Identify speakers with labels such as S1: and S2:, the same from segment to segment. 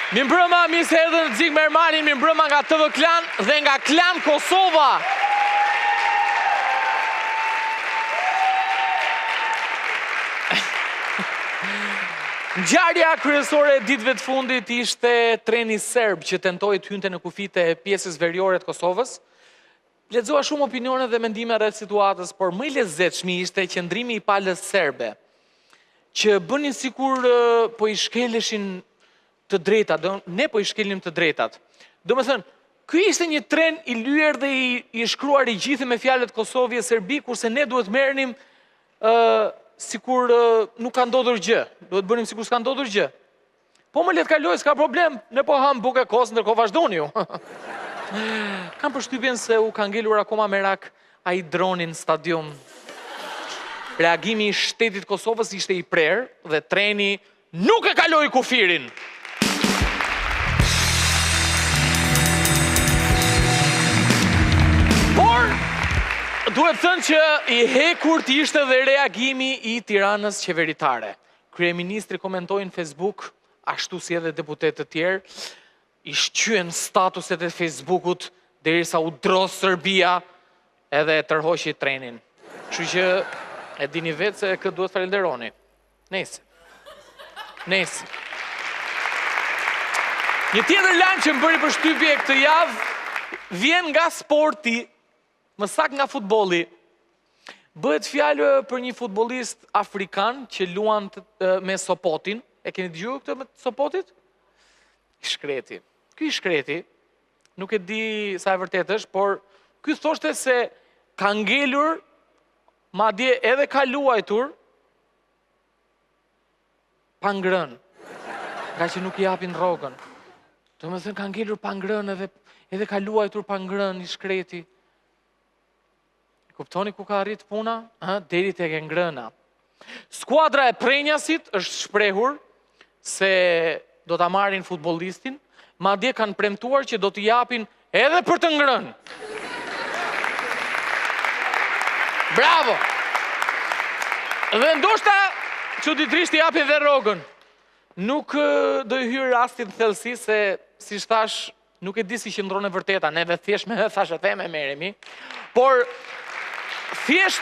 S1: Mi mbrëma, mi se edhe në Xhik Mermalin, mi mbrëma nga TV Klan dhe nga Klan Kosova. Ngjarja kryesore e ditëve të fundit ishte treni serb që tentoi të hynte në kufijtë e pjesës veriore të Kosovës. Lexova shumë opinione dhe mendime rreth situatës, por më i lezetshmi ishte qëndrimi i palës serbe, që bënin sikur po i shkeleshin të drejtat, ne po i shkelim të drejtat. Do me thënë, ky ishte një tren i lyer dhe i shkruar i gjithë me fjalët Kosovë e Serbi, kurse ne duhet merrnim sikur nuk ka ndodhur gjë. Duhet bënim sikur s'ka ndodhur gjë. Po më le të kaloj, s'ka problem, ne po ham bukë e kos, ndërkohë vazhdoni ju. Kam përshtypjen se u ka ngelur akoma merak ai droni në stadium. Reagimi i shtetit Kosovës ishte i prerë dhe treni nuk e kaloi kufirin. Por, duhet thënë që i hekurt ishte dhe reagimi i Tiranës qeveritare. Kryeministri komentoi në Facebook, ashtu si edhe deputet të tjerë, i shqyen statuset e Facebookut derisa u dros Serbia edhe e tërhoqi trenin. Kështu që e dini vetë se këtë duhet falenderoni. Nese. Një tjetër lajm që më bëri përshtypje këtë javë vjen nga sporti, më saktë nga futbolli. Bëhet fjalë për një futbollist afrikan që luan me Sopotin. E keni dëgjuar këtë me Sopotit? Shkreti. Ky shkreti, nuk e di sa e vërtet është, por ky thoshte se ka ngelur, madje edhe ka luajtur pa ngrënë, nga që nuk i japin rrogën. Do me thënë ka ngelur pa ngrënë edhe ka luajtur pa ngrënë i shkreti. Kuptoni ku ka arrit puna? Deri tek e ngrëna. Skuadra e Prenjasit është shprehur se do ta marrin futbollistin, madje kanë premtuar që do t'i japin edhe për të ngrënë. Bravo! Dhe ndoshta çuditërisht i japin dhe rrogën. Nuk do i hyr rastin thellësi se, si thash, nuk e di si qëndron e vërteta, neve thjesht me thashë theme merremi, por thjesht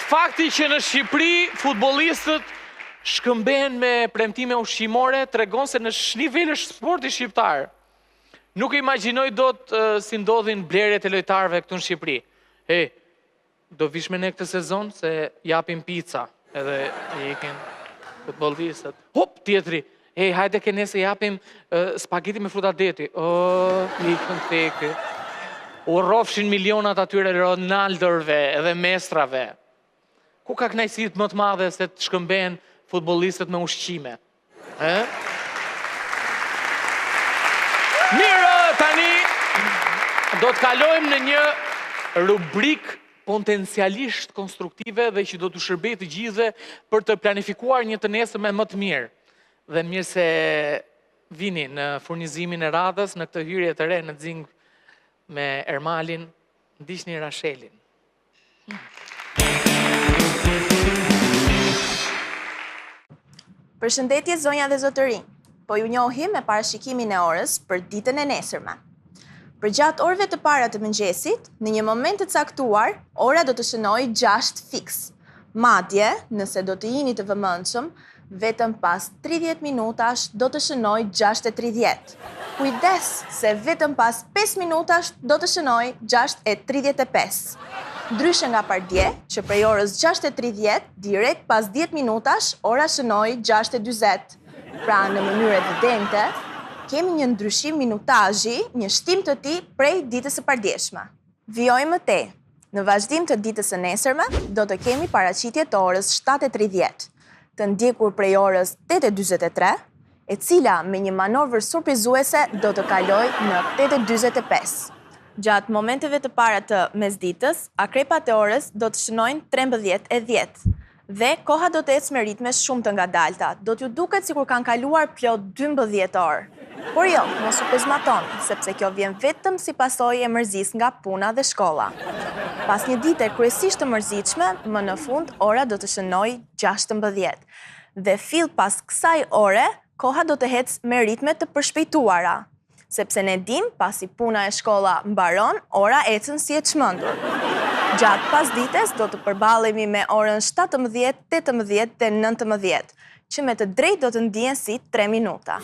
S1: fakti që në Shqipëri futbollistët shkëmben me premtime ushqimore tregon se në nivel sporti shqiptar. Nuk e imagjinoj dot si ndodhin blerjet e lojtarëve këtu në Shqipëri. Do vish me ne këtë sezon se japin pica, edhe i ikin futbollistët. Hop, tjetri. Hajde ke ne se japim spageti me fruta deti. I ikën tekë. U rrofshin milionat atyre Ronaldorve edhe Mestrave. Ku ka kënaqësitë më të madhe se të shkëmben futbollistët me ushqime? Mirë, tani do të kalojmë në një rubrik potencialisht konstruktive dhe që do të shërbejë të gjithëve për të planifikuar një të nesërme më të mirë. Dhe mirë se vini në furnizimin e radhës në këtë hyrje të re në Xhing me Ermalin, ndiqni Rashelin.
S2: Përshëndetje zonja dhe zotërinj, po ju njohim me parashikimin e orës për ditën e nesërme. Për gjatë orëve të para të mëngjesit, në një moment të caktuar, ora do të shënojë 6 fiks. Madje, nëse do të jeni të vëmendshëm, vetëm pas 30 minutash do të shënojë 6:30. Kujdes, se vetëm pas 5 minutash do të shënojë 6:35. Ndryshe nga pardje, që prej orës 6:30, direkt pas 10 minutash, ora shënoi 6:40. Pra, në mënyrë evidente, kemi një ndryshim minutazhi, një shtim të tij prej ditës së pardjeshme. Vijojmë më tej. Në vazhdim të ditës së nesërme, do të kemi paraqitje të orës 7:30, të ndjekur prej orës 8:43, e cila me një manovër surprizuese do të kalojë në 8:45. Gjatë momenteve të para të mesditës, akrepat e orës do të shënojnë 13:10 dhe koha do të ecë me ritme shumë të ngadalta. Do t'ju duket sikur kanë kaluar plot 12 orë. Por jo, mos u pezmatoni, sepse kjo vjen vetëm si pasojë e mërzisë nga puna dhe shkolla. Pas një dite kryesisht të mërzitshme, më në fund ora do të shënojë 16. Dhe fill pas kësaj ore, koha do të ecë me ritme të përshpejtuara, sepse ne dim pasi puna e shkolla mbaron, ora ecën si e çmendur. Gjatë pasdites do të përballemi me orën 17, 18 dhe 19, që me të drejtë do të ndihen si 3 minuta.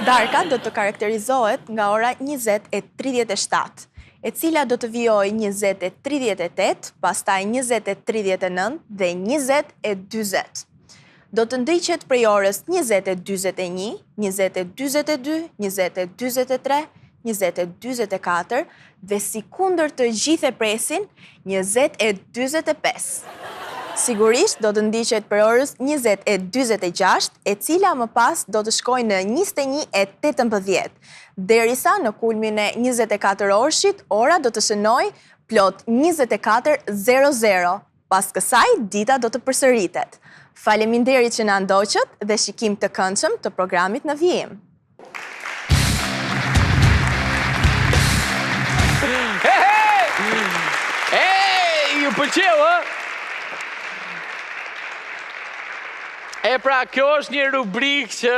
S2: Darka do të karakterizohet nga ora 20:37, e cila do të vijojë 20:38, pastaj 20:39 dhe 20:40. Do të ndiqet prej orës 20:41, 20:42, 20:43, 20:44 dhe si kundër të gjithë e presin 20:45. Sigurisht do të ndiqet për orës 20:46, e cila më pas do të shkojë në 21:18, derisa në kulmin e 24 orëshit, ora do të shënojë plot 24:00. Pas kësaj, dita do të përsëritet. Faleminderit që na ndoqët dhe shikim të këndshëm të programit në vijim.
S1: Ju pëlqeu, ë? E pra, kjo është një rubrikë që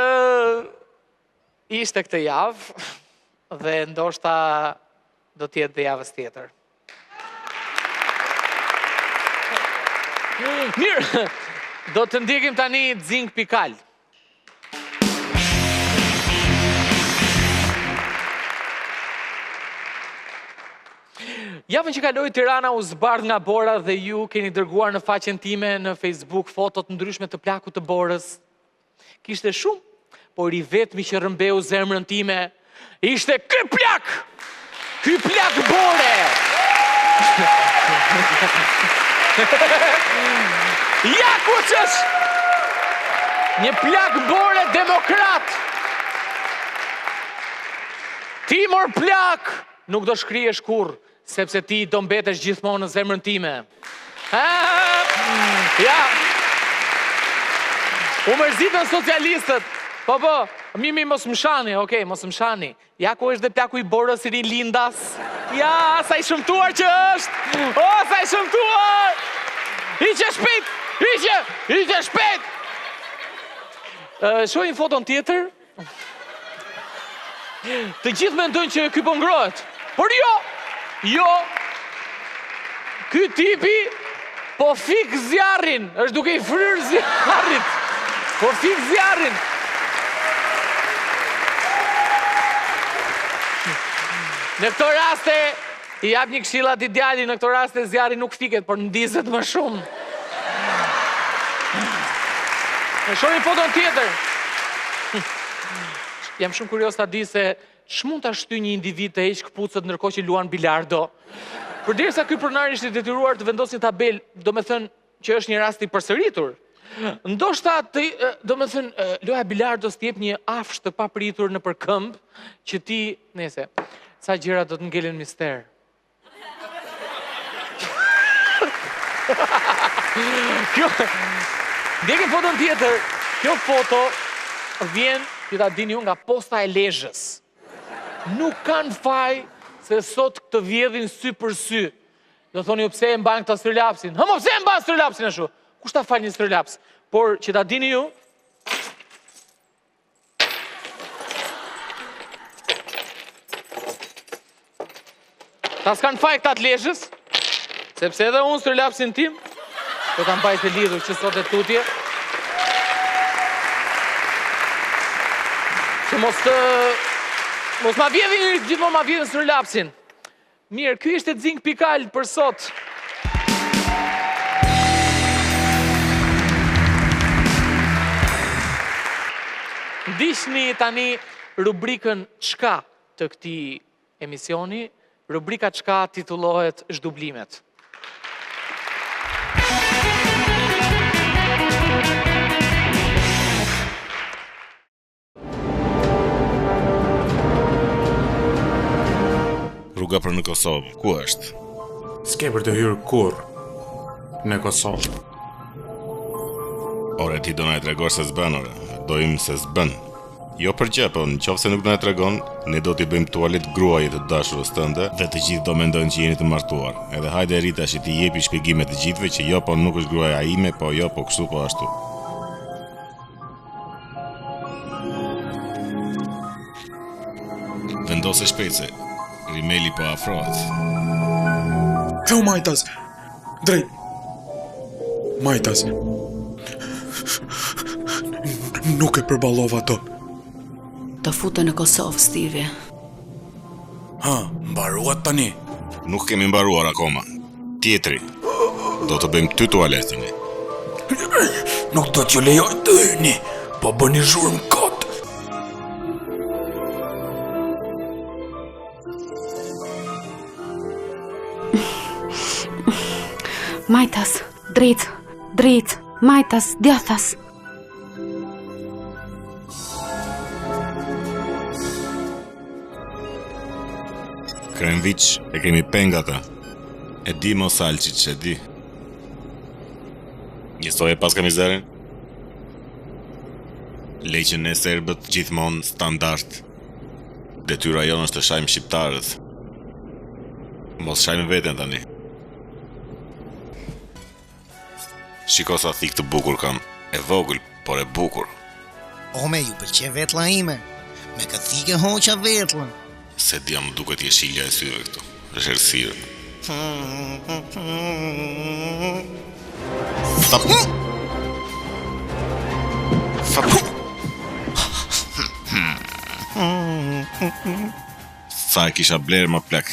S1: ishte këtë javë dhe ndoshta do t'jetë dhe javës tjetër. Mirë, do të ndjekim tani Zing Pikal. Javën që kaloi Tirana u zbardh nga bora dhe ju keni dërguar në faqen time në Facebook fotot ndryshme të plakut të borës. Kishte shumë, por i vetmi që rrëmbeu zemrën time ishte ky plak! Ky plak bore! Ja ku është! Një plak bore demokrat! Ti mor plak, nuk do shkrihesh kurrë, sepse ti do mbetesh gjithmonë në zemrën time. Ja! U mërzitën socialistët. Po, mimi mos më shani, okej, mos më shani. Ja ku është dhe plaku i borës i ri Lindas. Ja, sa i shëmtuar që është! O, sa i shëmtuar! Hiqe shpejt! Hiqe shpejt! Shohin foton tjetër. Të gjithë mendojnë që ky po ngrohet. Por jo, ky tipi po fik zjarrin, është duke i fryrë zjarrit. Po fik zjarrin. Në këto raste, i jap një këshilla atij djali, në këto raste zjarri nuk fiket, por ndizet më shumë. Shohim foton tjetër. Jam shumë kurios ta di se ç'mund ta shtyjë një individ të heq këpucët ndërkohë që luan bilardo. Përderisa ky pronar ishte detyruar të vendosë një tabelë, domethënë që është një rast i përsëritur. Ndoshta loja bilardos të jep një afsh të papritur nëpër këmbë që ti, nese, sa gjëra do të ngelen mister. Ndjekim foton tjetër. Kjo foto vjen, ju ta dini ju, nga Posta e Lezhës. Nuk kanë faj se sot këtë vjedhin sy për sy. Do thoni ju pse e mbajnë këta strelapsin. Mo pse e mbajnë strelapsin ashtu? Kush ta fal një strelaps? Por që ta dini ju, ta s'kan faj këta të Lezhës, sepse edhe unë strelapsin tim do ta mbaj të lidhur që sot e tutje. Që mos ma vjedhin, gjithmonë ma vjedhin strelapsin. Mirë, ky ishte Zing Pikal për sot. Ndiqni tani rubrikën Çka të këtij emisioni. Rubrika Çka titullohet Zhdublimet.
S3: Rruga për në Kosovë, ku është?
S4: S'ke për të hyrë kur në Kosovë.
S3: Ore, ti do na e tregosh se s'bën, ore. Dojmë se s'bën. Jo për gjë, po nëse nuk na e tregon, ne do t'i bëjmë tualet gruajit të dashurës tënde dhe të gjithë do mendojnë që jeni të martuar. Edhe hajde Rita që ti jepi shpjegime të gjithëve që jo, po nuk është gruaja ime, po jo, po kështu, po ashtu. Vendose shpejt se Rimeli po afrohet.
S4: Kjo Majtas. Drejt. Majtas. Nuk e përballova to.
S5: Të fute në Kosovë, Stevie.
S4: Ha, mbaruat tani.
S3: Nuk kemi mbaruar akoma. Tjetri, do të bëjmë ty tualetin.
S4: Nuk do t'ju lejoj të hyni, po bëni zhurmë kot.
S5: Majtas, drejt, Majtas, djathas.
S3: Krenviq, e kemi pengata. E di mos Alqiq, e di. Njësoj e pas ka mizerin? Leqen e serbët gjithmonë standart. Detyra jonë është të shajmë shqiptarët. Mos shajmë veten tani. Shiko sa thik të bukur kam. E vogël, por e bukur.
S6: Me ju pëlqe vetlla ime. Me këtë thike hoqa vetllën.
S3: Se dia më duket jeshilja e syve këtu. Zherësirë. Fap. Sa e kisha bler më plak.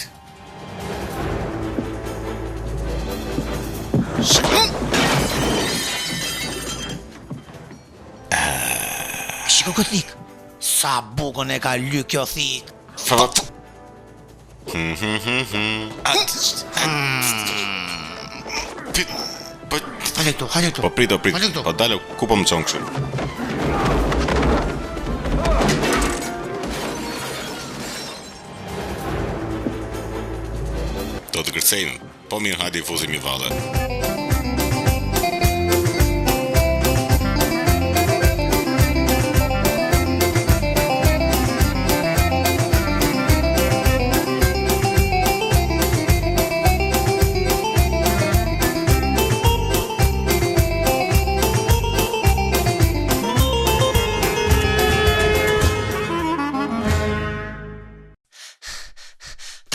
S6: Shiko këtë thik. Sa bukën e ka ly kjo thik.
S3: Fap.
S6: Hale këtu.
S3: Po prit.
S6: Hale këtu.
S3: Po dalo, ku po më çon kështu? Do të kërcejmë, po mirë hajde i fuzim i valle.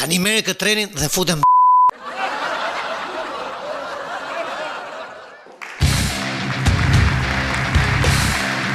S6: Tani merre këtë trenin dhe futem